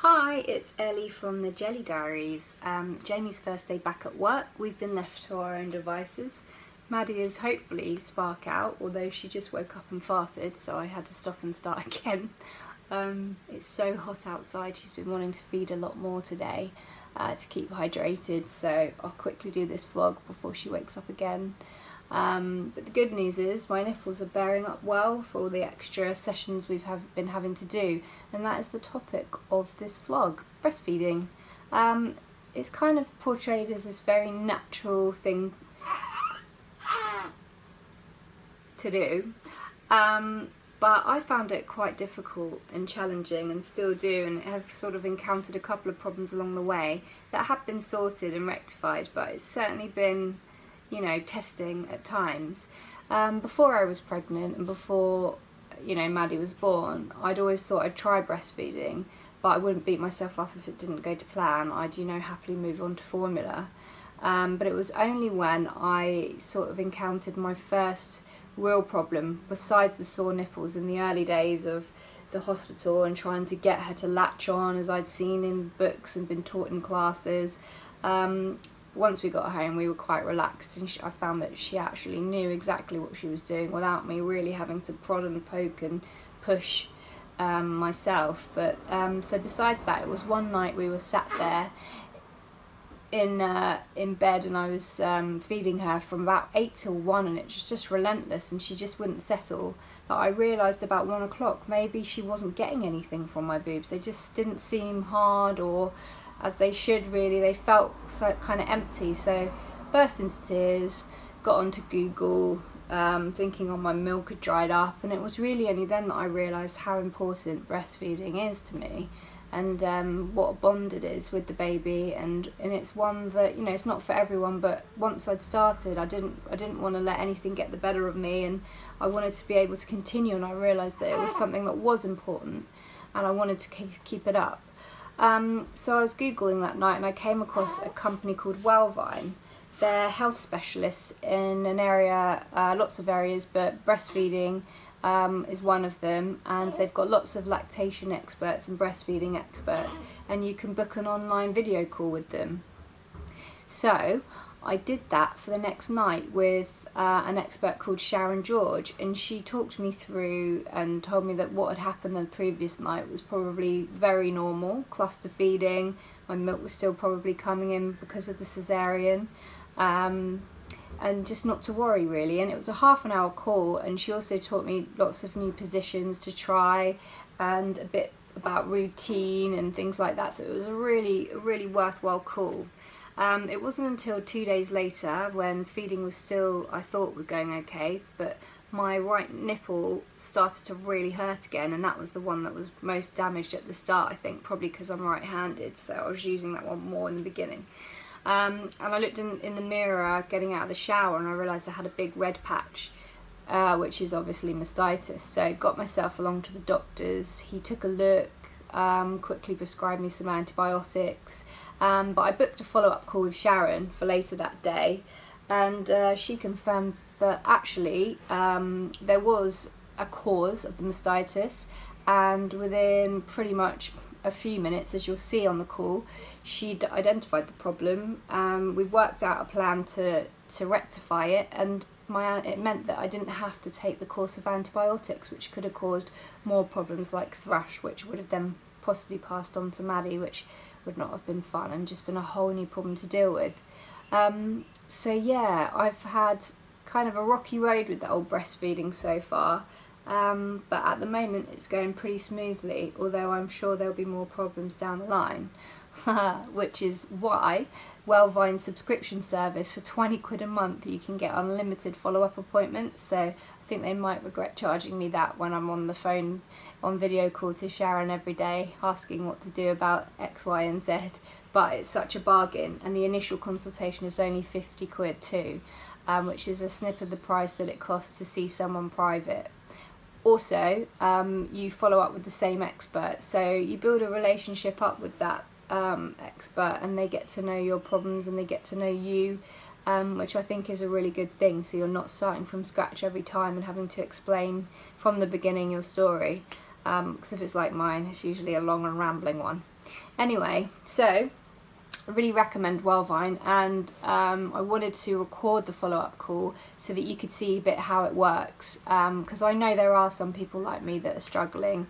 Hi, it's Ellie from the Jellie Diaries. Jamie's first day back at work. We've been left to our own devices. Maddie is hopefully spark out, although she just woke up and farted, so I had to stop and start again. It's so hot outside. She's been wanting to feed a lot more today to keep hydrated, so I'll quickly do this vlog before she wakes up again. But the good news is my nipples are bearing up well for all the extra sessions we've been having to do, and that is the topic of this vlog, breastfeeding. It's kind of portrayed as this very natural thing to do, but I found it quite difficult and challenging, and still do, and have sort of encountered a couple of problems along the way that have been sorted and rectified, but it's certainly been, you know, testing at times. Before I was pregnant and before, you know, Maddie was born, I'd always thought I'd try breastfeeding, but I wouldn't beat myself up if it didn't go to plan. I'd, you know, happily move on to formula. But it was only when I sort of encountered my first real problem, besides the sore nipples in the early days of the hospital and trying to get her to latch on as I'd seen in books and been taught in classes. Once we got home, we were quite relaxed, and I found that she actually knew exactly what she was doing without me really having to prod and poke and push myself. But so besides that, it was one night we were sat there in bed, and I was feeding her from about 8 till 1, and it was just relentless, and she just wouldn't settle, that I realised about 1 o'clock maybe she wasn't getting anything from my boobs. They just didn't seem hard, or as they should really. They felt so kind of empty, so burst into tears, got onto Google, thinking my milk had dried up, and it was really only then that I realised how important breastfeeding is to me, and what a bond it is with the baby, and it's one that, you know, it's not for everyone, but once I'd started, I didn't want to let anything get the better of me, and I wanted to be able to continue, and I realised that it was something that was important, and I wanted to keep it up. So I was Googling that night, and I came across a company called Wellvine. They're health specialists in an area, lots of areas, but breastfeeding is one of them, and they've got lots of lactation experts and breastfeeding experts, and you can book an online video call with them. So I did that for the next night with an expert called Sharon George, and she talked me through and told me that what had happened the previous night was probably very normal, cluster feeding. My milk was still probably coming in because of the cesarean, and just not to worry really. And it was a half-an-hour call, and she also taught me lots of new positions to try and a bit about routine and things like that, so it was a really worthwhile call. It wasn't until 2 days later, when feeding was still, I thought, were going okay, but my right nipple started to really hurt again, and that was the one that was most damaged at the start, I think, probably because I'm right-handed, so I was using that one more in the beginning. And I looked in the mirror getting out of the shower, and I realised I had a big red patch, which is obviously mastitis, so I got myself along to the doctor's. He took a look, quickly prescribed me some antibiotics, but I booked a follow-up call with Sharon for later that day, and she confirmed that actually there was a cause of the mastitis, and within pretty much a few minutes, as you'll see on the call, she'd identified the problem. We worked out a plan to rectify it, and it meant that I didn't have to take the course of antibiotics, which could have caused more problems like thrush, which would have then possibly passed on to Maddie, which would not have been fun and just been a whole new problem to deal with. So yeah, I've had kind of a rocky road with the old breastfeeding so far, but at the moment it's going pretty smoothly, although I'm sure there'll be more problems down the line. Which is why Wellvine's subscription service, for 20 quid a month, you can get unlimited follow-up appointments, so I think they might regret charging me that when I'm on the phone on video call to Sharon every day asking what to do about X, Y and Z, but it's such a bargain, and the initial consultation is only 50 quid too, which is a snip of the price that it costs to see someone private. Also, you follow up with the same expert, so you build a relationship up with that expert, and they get to know your problems and they get to know you, which I think is a really good thing, so you're not starting from scratch every time and having to explain from the beginning your story. because if it's like mine, it's usually a long and rambling one. Anyway, so I really recommend Wellvine, and I wanted to record the follow-up call so that you could see a bit how it works, because I know there are some people like me that are struggling.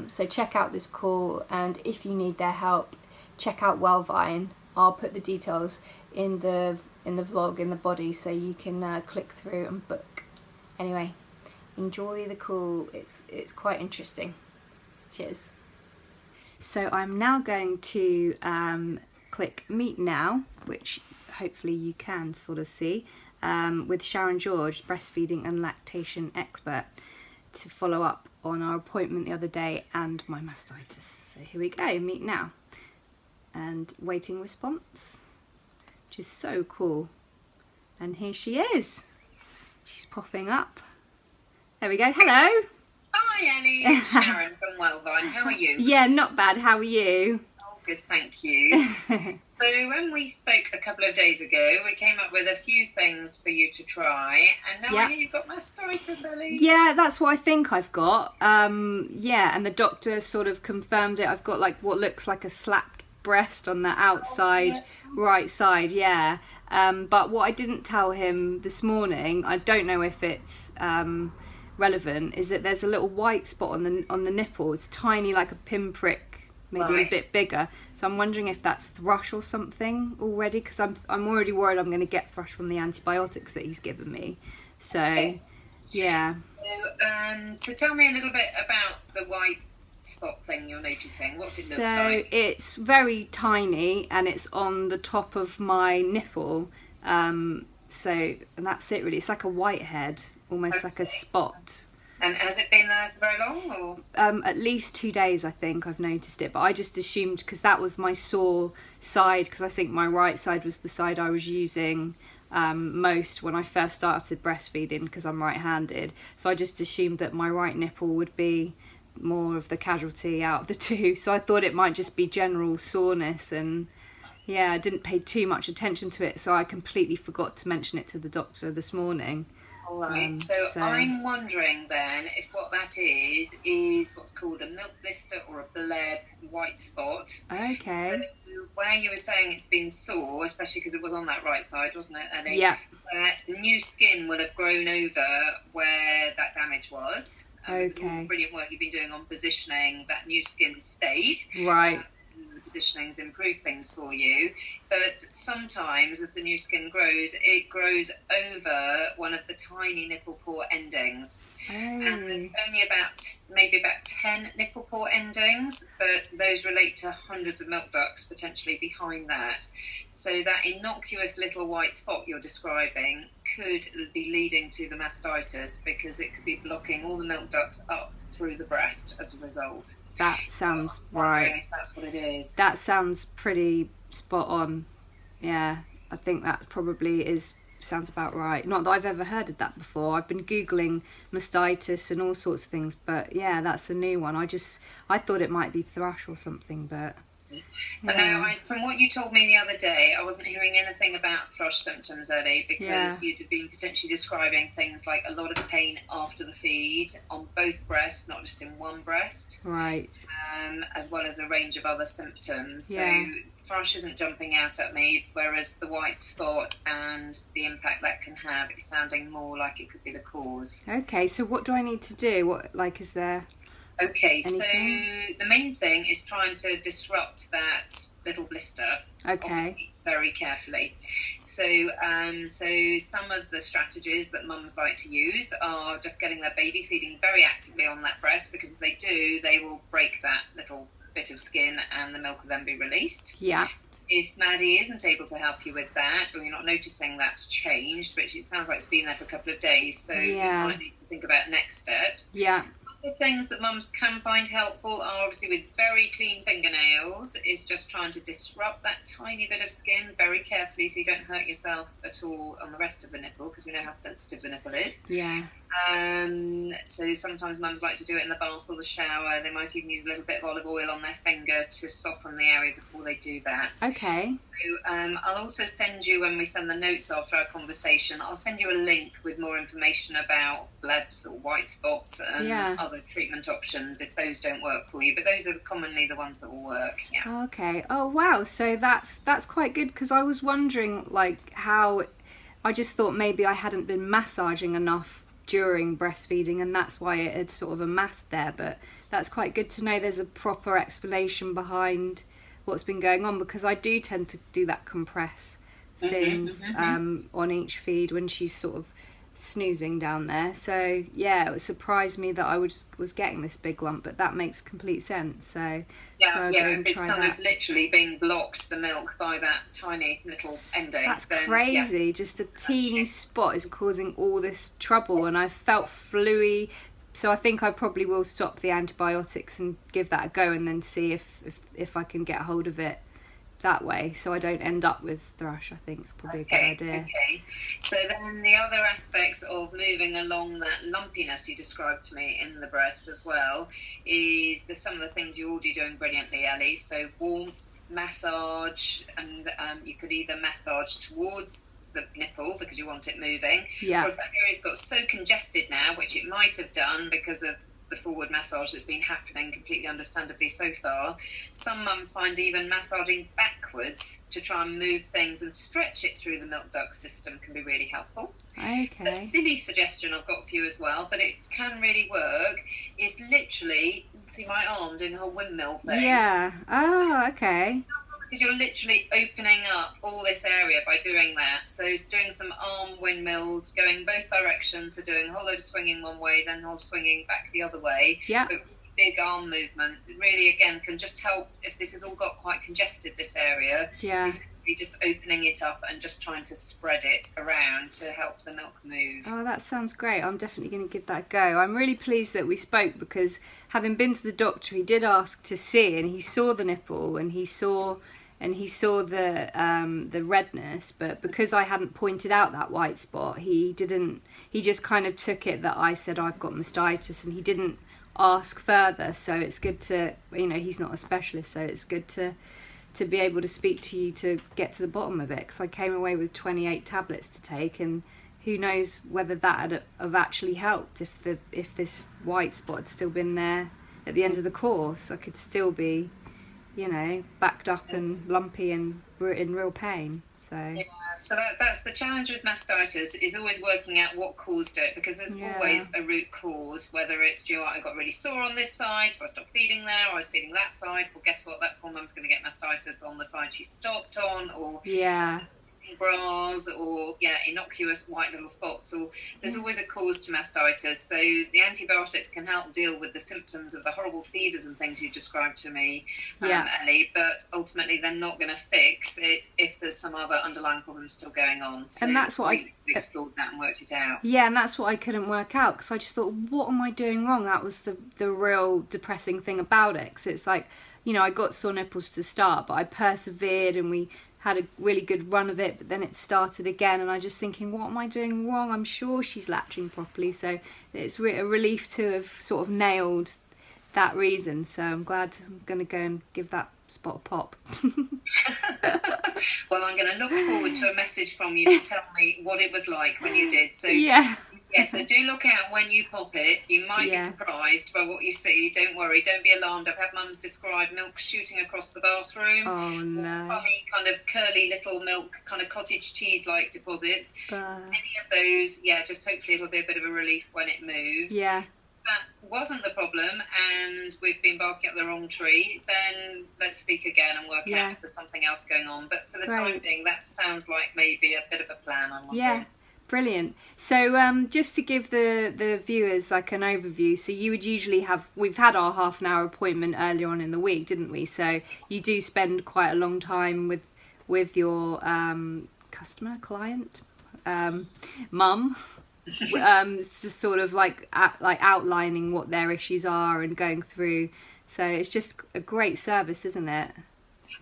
So check out this call, and if you need their help, check out Wellvine. I'll put the details in the vlog in the body, so you can click through and book. Anyway, enjoy the call. It's quite interesting. Cheers. So I'm now going to click Meet Now, which hopefully you can sort of see, with Sharon George, breastfeeding and lactation expert, to follow up on our appointment the other day and my mastitis. So here we go, Meet Now. And waiting response, which is so cool. And here she is. She's popping up. There we go. Hello. Hi Ellie, it's Sharon from Wellvine. How are you? Yeah, not bad. How are you? Oh, good, thank you. So when we spoke a couple of days ago, we came up with a few things for you to try, and now I hear you've got mastitis, Ellie. Yeah, that's what I think I've got. Yeah, and the doctor sort of confirmed it. I've got like what looks like a slapped breast on the outside right side, yeah. But what I didn't tell him this morning, I don't know if it's relevant, is that there's a little white spot on the nipple. It's tiny, like a pinprick, maybe a bit bigger. So I'm wondering if that's thrush or something already, because I'm already worried I'm going to get thrush from the antibiotics that he's given me. So yeah. So tell me a little bit about the white spot thing you're noticing. What's it look like? So it's very tiny, and it's on the top of my nipple. And that's it really. It's like a whitehead, almost like a spot. And has it been there for very long, or? At least 2 days, I think I've noticed it, but I just assumed, because that was my sore side, because I think my right side was the side I was using most when I first started breastfeeding, because I'm right-handed. So I just assumed that my right nipple would be more of the casualty out of the two. So I thought it might just be general soreness, and yeah, I didn't pay too much attention to it, so I completely forgot to mention it to the doctor this morning. All right, so I'm wondering then if what that is what's called a milk blister or a bleb white spot. Okay. Where you were saying it's been sore, especially because it was on that right side, wasn't it, Ellie? Yeah. That new skin will have grown over where that damage was. Because all the brilliant work you've been doing on positioning, that new skin stayed. Right. The positioning's improved things for you, but sometimes as the new skin grows, it grows over one of the tiny nipple pore endings. And there's only maybe about 10 nipple pore endings, but those relate to hundreds of milk ducts potentially behind that. So that innocuous little white spot you're describing could be leading to the mastitis, because it could be blocking all the milk ducts up through the breast as a result. That sounds right. I'm wondering if that's what it is. That sounds pretty spot on. Yeah, I think that probably sounds about right. Not that I've ever heard of that before. I've been Googling mastitis and all sorts of things, but yeah, that's a new one. I thought it might be thrush or something, but But no, from what you told me the other day, I wasn't hearing anything about thrush symptoms, Ellie, because you'd been potentially describing things like a lot of pain after the feed on both breasts, not just in one breast. Right. As well as a range of other symptoms. So thrush isn't jumping out at me, whereas the white spot and the impact that can have is sounding more like it could be the cause. Okay, so what do I need to do? Is there... Okay, anything? So the main thing is trying to disrupt that little blister. Okay. Very carefully. So, some of the strategies that mums like to use are just getting their baby feeding very actively on that breast, because if they do, they will break that little bit of skin and the milk will then be released. Yeah. If Maddie isn't able to help you with that, or you're not noticing that's changed, which it sounds like it's been there for a couple of days, so you might need to think about next steps. Yeah. The things that mums can find helpful are obviously with very clean fingernails, is just trying to disrupt that tiny bit of skin very carefully so you don't hurt yourself at all on the rest of the nipple, because we know how sensitive the nipple is. Yeah. So sometimes mums like to do it in the bath or the shower. They might even use a little bit of olive oil on their finger to soften the area before they do that. Okay. So, I'll also send you, when we send the notes after our conversation, I'll send you a link with more information about blebs or white spots and other treatment options if those don't work for you. But those are commonly the ones that will work. Yeah. Okay. Oh wow. So that's quite good, because I was wondering like how, I just thought maybe I hadn't been massaging enough during breastfeeding and that's why it had sort of amassed there, but that's quite good to know there's a proper explanation behind what's been going on, because I do tend to do that compress thing on each feed when she's sort of snoozing down there. So yeah, it surprised me that I was getting this big lump, but that makes complete sense. So if it's kind of literally being blocked, the milk, by that tiny little ending, that's then, crazy. Just a teeny spot is causing all this trouble, and I felt fluey. So I think I probably will stop the antibiotics and give that a go, and then see if I can get a hold of it that way, so I don't end up with thrush. I think it's probably a good idea. Okay. So then the other aspects of moving along that lumpiness you described to me in the breast as well is there's some of the things you're already doing brilliantly, Ellie. So warmth, massage, and you could either massage towards the nipple because you want it moving, or if that area's got so congested now, which it might have done because of the forward massage that's been happening completely understandably so far, some mums find even massaging backwards to try and move things and stretch it through the milk duct system can be really helpful. Okay. A silly suggestion I've got for you as well, but it can really work, is literally, see my arm doing a whole windmill thing? Yeah. Oh, okay. Because you're literally opening up all this area by doing that. So doing some arm windmills, going both directions, so doing a whole load of swinging one way, then whole swinging back the other way. Yeah. But big arm movements. It really, again, can just help if this has all got quite congested, this area. Yeah. Just opening it up and just trying to spread it around to help the milk move. Oh, that sounds great. I'm definitely going to give that a go. I'm really pleased that we spoke, because having been to the doctor, he did ask to see, and he saw the nipple and he saw the redness, but because I hadn't pointed out that white spot, he just kind of took it that I said I've got mastitis, and he didn't ask further. So it's good to, he's not a specialist, so it's good to be able to speak to you to get to the bottom of it, because I came away with 28 tablets to take, and who knows whether that would have actually helped. If this white spot had still been there at the end of the course, I could still be backed up and lumpy and in real pain. So that's the challenge with mastitis, is always working out what caused it, because there's always a root cause, whether it's, I got really sore on this side, so I stopped feeding there, or I was feeding that side. Well, guess what? That poor mum's going to get mastitis on the side she stopped on, or bras, or innocuous white little spots. Or there's always a cause to mastitis. So the antibiotics can help deal with the symptoms of the horrible fevers and things you described to me, Ellie, but ultimately they're not going to fix it if there's some other underlying problem still going on. So and that's what we explored that and worked it out. Yeah, and that's what I couldn't work out, because I just thought, what am I doing wrong? That was the real depressing thing about it, because it's like, I got sore nipples to start, but I persevered and we had a really good run of it, but then it started again, and I just thinking, what am I doing wrong? I'm sure she's latching properly. So it's a relief to have sort of nailed that reason. So I'm glad. I'm going to go and give that spot a pop. Well, I'm going to look forward to a message from you to tell me what it was like when you did. So so do look out when you pop it. You might be surprised by what you see. Don't worry, don't be alarmed. I've had mums describe milk shooting across the bathroom. Oh no. Funny kind of curly little milk, kind of cottage cheese-like deposits. Any of those, just hopefully it'll be a bit of a relief when it moves. Yeah. That wasn't the problem, and we've been barking up the wrong tree, then let's speak again and work out if there's something else going on. But for the time being, that sounds like maybe a bit of a plan, I'm wondering. Yeah. Brilliant. So just to give the viewers like an overview, so you would usually we've had our half-an-hour appointment earlier on in the week, didn't we? So you do spend quite a long time with your client, mum, just sort of like outlining what their issues are and going through. So it's just a great service, isn't it?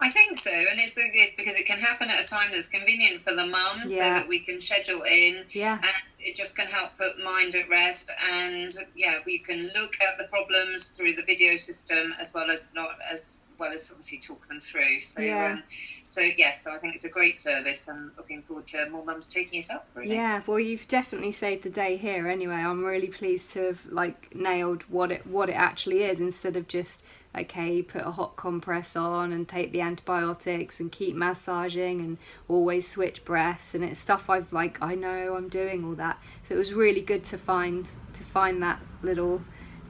I think so, and it's so good because it can happen at a time that's convenient for the mum, so that we can schedule in. Yeah. And it just can help put mind at rest, and yeah, we can look at the problems through the video system as well as obviously talk them through. So so I think it's a great service. I'm looking forward to more mums taking it up, really. Yeah, well, you've definitely saved the day here anyway. I'm really pleased to have like nailed what it actually is, instead of just, okay, put a hot compress on and take the antibiotics and keep massaging and always switch breasts, and it's stuff I've like, I know I'm doing all that. So it was really good to find that little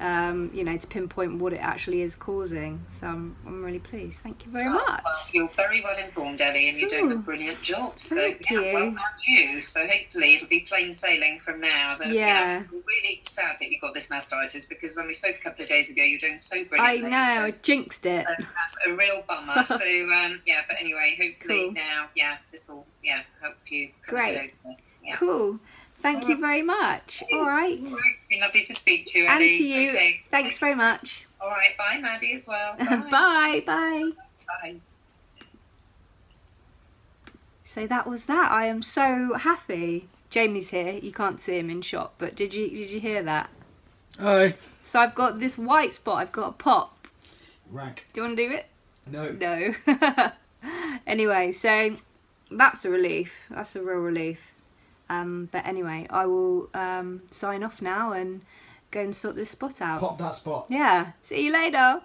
you know, to pinpoint what it actually is causing. So I'm really pleased. Thank you very much. Well, you're very well informed, Ellie, and you're doing a brilliant job. So well done you. So hopefully it'll be plain sailing from now. I'm really sad that you got this mastitis, because when we spoke a couple of days ago, you're doing so brilliantly. I know, I jinxed it. That's a real bummer. So but anyway, hopefully now, this will help you come get over this. Yeah. Cool. Thank you very much. All right. It's been lovely to speak to you, Ellie. And to you. Okay. Thanks very much. All right. Bye, Maddie, as well. Bye. Bye. Bye. So that was that. I am so happy. Jamie's here. You can't see him in shot, but did you hear that? Hi. So I've got this white spot. I've got a pop. Rank. Do you want to do it? No. No. Anyway, so that's a relief. That's a real relief. But anyway, I will sign off now and go and sort this spot out. Pop that spot. Yeah. See you later.